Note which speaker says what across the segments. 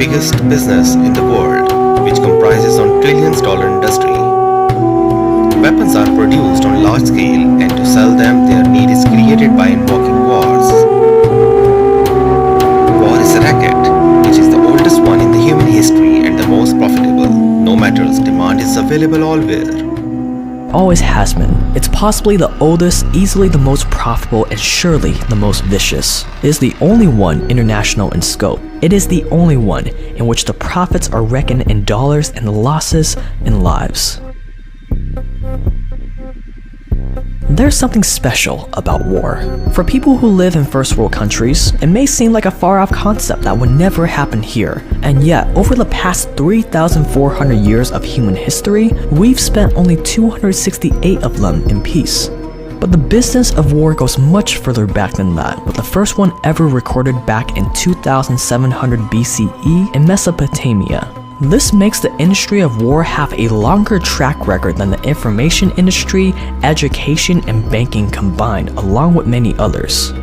Speaker 1: biggest business in the world, which comprises on trillions-dollar industry. Weapons are produced on large scale, and to sell them their need is created by invoking wars. War is a racket, which is the oldest one in the human history and the most profitable. No matter, demand is available allwhere.
Speaker 2: Always has been. It's possibly the oldest, easily the most profitable, and surely the most vicious. It is the only one international in scope. It is the only one in which the profits are reckoned in dollars and the losses in lives. There's something special about war. For people who live in first world countries, it may seem like a far-off concept that would never happen here. And yet, over the past 3,400 years of human history, we've spent only 268 of them in peace. But the business of war goes much further back than that, with the first one ever recorded back in 2700 BCE in Mesopotamia. This makes the industry of war have a longer track record than the information industry, education, and banking combined, along with many others.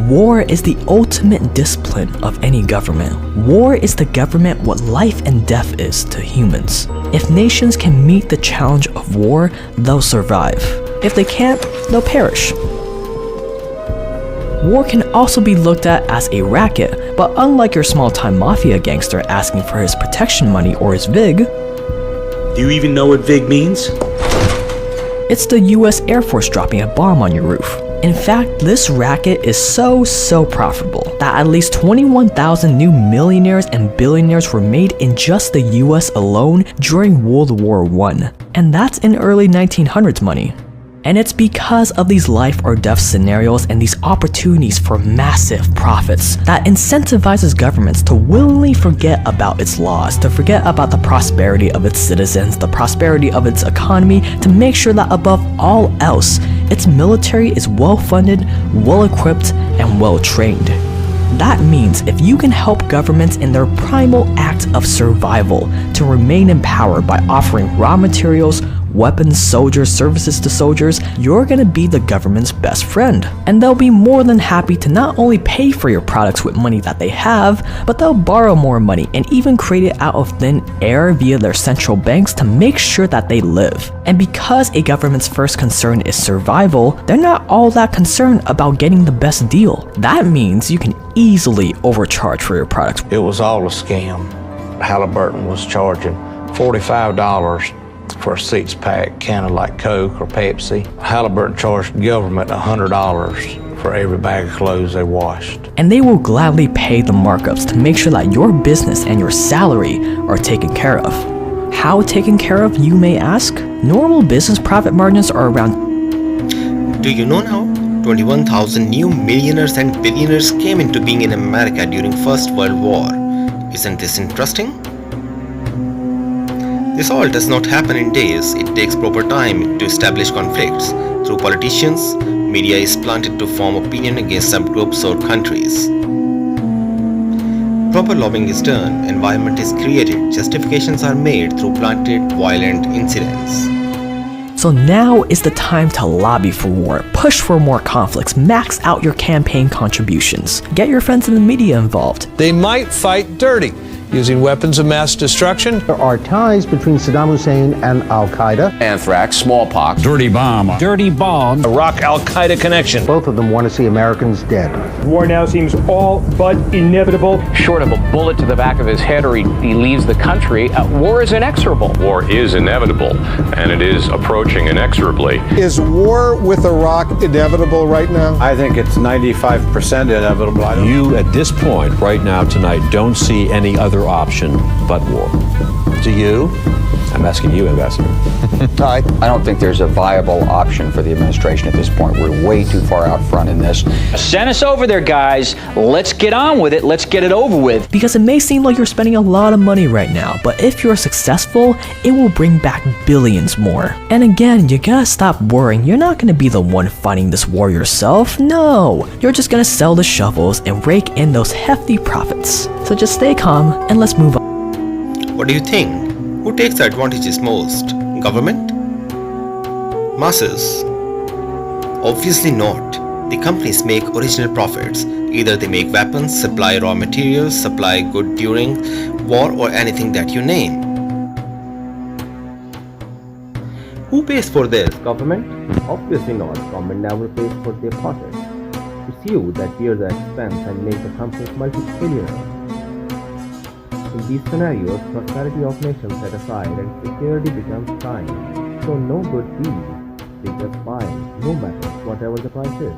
Speaker 2: War is the ultimate discipline of any government. War is the government what life and death is to humans. If nations can meet the challenge of war, they'll survive. If they can't, they'll perish. War can also be looked at as a racket, but unlike your small-time mafia gangster asking for his protection money or his VIG,
Speaker 3: do you even know what VIG means?
Speaker 2: It's the US Air Force dropping a bomb on your roof. In fact, this racket is so profitable that at least 21,000 new millionaires and billionaires were made in just the US alone during World War I. And that's in early 1900s money. And it's because of these life or death scenarios and these opportunities for massive profits that incentivizes governments to willingly forget about its laws, to forget about the prosperity of its citizens, the prosperity of its economy, to make sure that above all else, its military is well-funded, well-equipped, and well-trained. That means if you can help governments in their primal act of survival to remain in power by offering raw materials, weapons, soldiers, services to soldiers, you're gonna be the government's best friend. And they'll be more than happy to not only pay for your products with money that they have, but they'll borrow more money and even create it out of thin air via their central banks to make sure that they live. And because a government's first concern is survival, they're not all that concerned about getting the best deal. That means you can easily overcharge for your products.
Speaker 4: It was all a scam. Halliburton was charging $45 for a six-pack can of like Coke or Pepsi. Halliburton charged the government $100 for every bag of clothes they washed.
Speaker 2: And they will gladly pay the markups to make sure that your business and your salary are taken care of. How taken care of, you may ask? Normal business profit margins are around...
Speaker 1: Do you know now? 21,000 new millionaires and billionaires came into being in America during First World War. Isn't this interesting? This all does not happen in days. It takes proper time to establish conflicts. Through politicians, media is planted to form opinion against subgroups or countries. Proper lobbying is done, environment is created, justifications are made through planted violent incidents.
Speaker 2: So now is the time to lobby for war, push for more conflicts, max out your campaign contributions, get your friends in the media involved.
Speaker 5: They might fight dirty, using weapons of mass destruction.
Speaker 6: There are ties between Saddam Hussein and Al-Qaeda.
Speaker 7: Anthrax, smallpox,
Speaker 8: dirty bomb,
Speaker 5: Iraq Al-Qaeda connection.
Speaker 6: Both of them want to see Americans dead.
Speaker 9: War now seems all but inevitable.
Speaker 7: Short of a bullet to the back of his head or he leaves the country, war is inexorable.
Speaker 10: War is inevitable, and it is approaching inexorably.
Speaker 11: Is war with Iraq inevitable right now?
Speaker 12: I think it's 95% inevitable.
Speaker 13: You, at this point, right now, tonight, don't see any other option but war. Do you? I'm asking you, Ambassador.
Speaker 14: I don't think there's a viable option for the administration at this point. We're way too far out front in this.
Speaker 15: Send us over there, guys. Let's get on with it. Let's get it over with.
Speaker 2: Because it may seem like you're spending a lot of money right now, but if you're successful, it will bring back billions more. And again, you gotta stop worrying. You're not gonna be the one fighting this war yourself. No, you're just gonna sell the shovels and rake in those hefty profits. So just stay calm and let's move on.
Speaker 1: What do you think? Who takes the advantages most? Government? Masses? Obviously not. The companies make original profits. Either they make weapons, supply raw materials, supply goods during war, or anything that you name. Who pays for this?
Speaker 6: Government? Obviously not. Government never pays for their projects. It's you that bear the expense and make the companies multi-billionaires. In these scenarios, prosperity of nations set aside and security becomes prime. So no good deed. They just buy, no matter whatever the price is.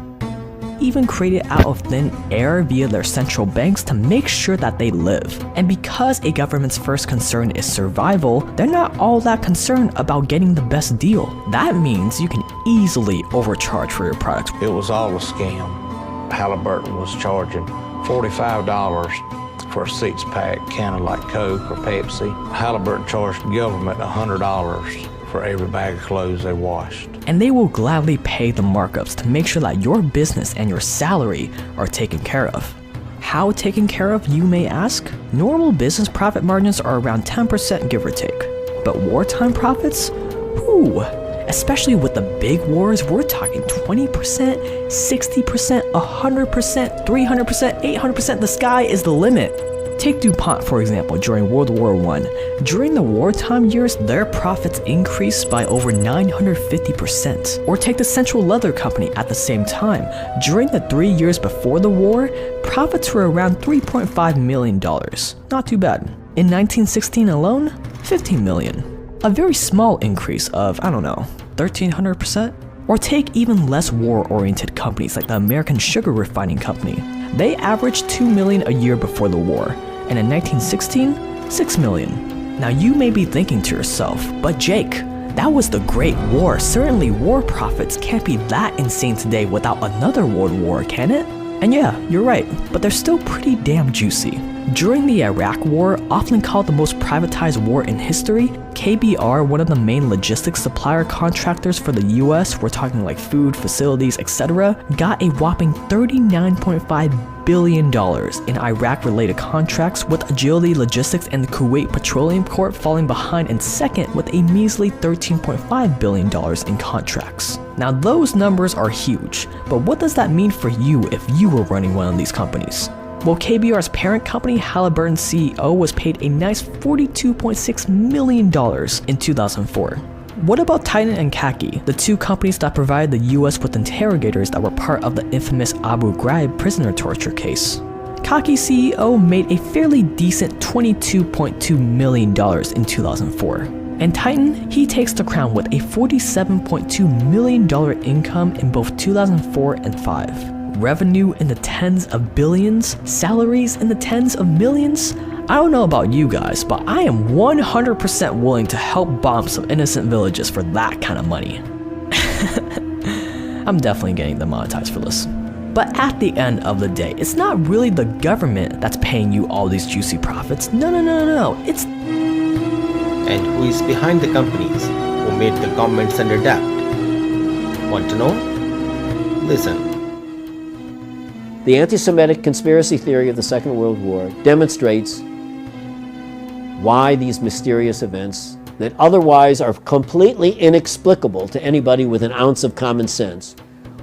Speaker 2: Even created out of thin air via their central banks to make sure that they live. And because a government's first concern is survival, they're not all that concerned about getting the best deal. That means you can easily overcharge for your products.
Speaker 4: It was all a scam. Halliburton was charging $45 for a seats pack, can of like Coke or Pepsi. Halliburton charged the government $100 for every bag of clothes they washed.
Speaker 2: And they will gladly pay the markups to make sure that your business and your salary are taken care of. How taken care of, you may ask? Normal business profit margins are around 10% give or take. But wartime profits? Whew! Especially with the big wars, we're talking 20%, 60%, 100%, 300%, 800%, the sky is the limit. Take DuPont for example during World War I. During the wartime years, their profits increased by over 950%. Or take the Central Leather Company at the same time. During the 3 years before the war, profits were around $3.5 million. Not too bad. In 1916 alone, $15 million. A very small increase of, 1,300%? Or take even less war-oriented companies like the American Sugar Refining Company. They averaged $2 million a year before the war, and in 1916, $6 million. Now you may be thinking to yourself, but Jake, that was the Great War. Certainly war profits can't be that insane today without another world war, can it? And yeah, you're right, but they're still pretty damn juicy. During the Iraq War, often called the most privatized war in history, KBR, one of the main logistics supplier contractors for the US, we're talking like food, facilities, etc., got a whopping $39.5 billion in Iraq-related contracts, with Agility Logistics and the Kuwait Petroleum Corp falling behind in second with a measly $13.5 billion in contracts. Now those numbers are huge, but what does that mean for you if you were running one of these companies? Well, KBR's parent company, Halliburton's CEO, was paid a nice $42.6 million in 2004. What about Titan and Khaki, the two companies that provided the US with interrogators that were part of the infamous Abu Ghraib prisoner torture case? Khaki CEO made a fairly decent $22.2 million in 2004. And Titan, he takes the crown with a $47.2 million income in both 2004 and 5. Revenue in the tens of billions, salaries in the tens of millions. I don't know about you guys, but I am 100% willing to help bomb some innocent villages for that kind of money. I'm definitely getting demonetized for this. But at the end of the day, it's not really the government that's paying you all these juicy profits. No, it's...
Speaker 1: And who is behind the companies who made the governments under debt? Want to know? Listen.
Speaker 8: The anti-Semitic conspiracy theory of the Second World War demonstrates why these mysterious events that otherwise are completely inexplicable to anybody with an ounce of common sense.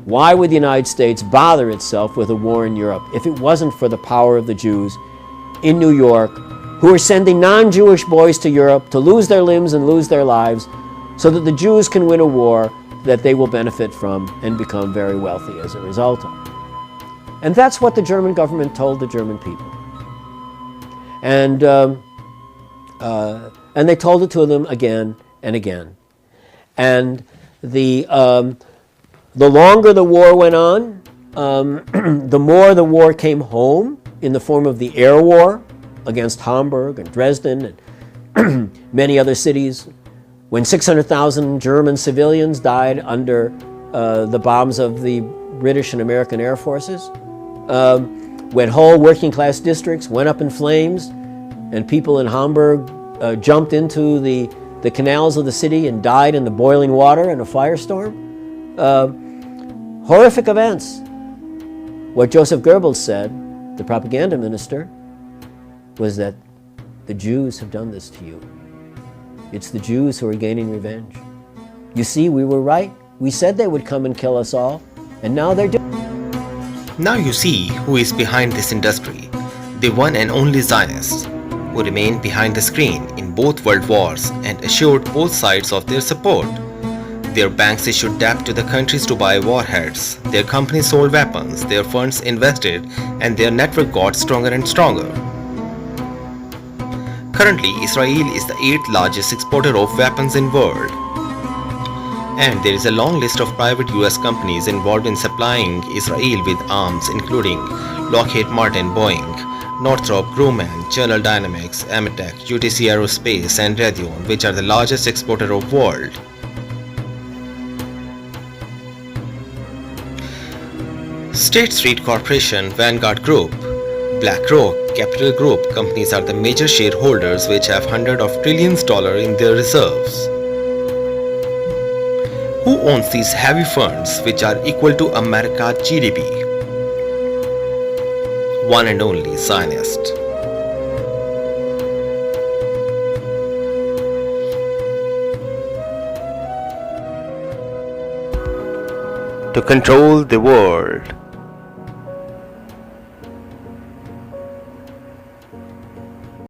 Speaker 8: Why would the United States bother itself with a war in Europe if it wasn't for the power of the Jews in New York, who are sending non-Jewish boys to Europe to lose their limbs and lose their lives so that the Jews can win a war that they will benefit from and become very wealthy as a result of. And that's what the German government told the German people. And they told it to them again and again. And the longer the war went on, the more the war came home in the form of the air war against Hamburg and Dresden and many other cities, when 600,000 German civilians died under the bombs of the British and American air forces, when whole working class districts went up in flames and people in Hamburg jumped into the canals of the city and died in the boiling water in a firestorm. Horrific events. What Joseph Goebbels said, the propaganda minister, was that the Jews have done this to you. It's the Jews who are gaining revenge. You see, we were right. We said they would come and kill us all, and now they're doing it.
Speaker 1: Now you see who is behind this industry, the one and only Zionists, who remained behind the screen in both world wars and assured both sides of their support. Their banks issued debt to the countries to buy warheads, their companies sold weapons, their funds invested, and their network got stronger and stronger. Currently, Israel is the 8th largest exporter of weapons in the world. And there is a long list of private US companies involved in supplying Israel with arms, including Lockheed Martin, Boeing, Northrop Grumman, General Dynamics, Ametek, UTC Aerospace, and Raytheon, which are the largest exporter of the world. State Street Corporation, Vanguard Group, BlackRock, Capital Group companies are the major shareholders, which have hundreds of trillions in their reserves. Who owns these heavy funds, which are equal to America's GDP? One and only Zionist. To control the world.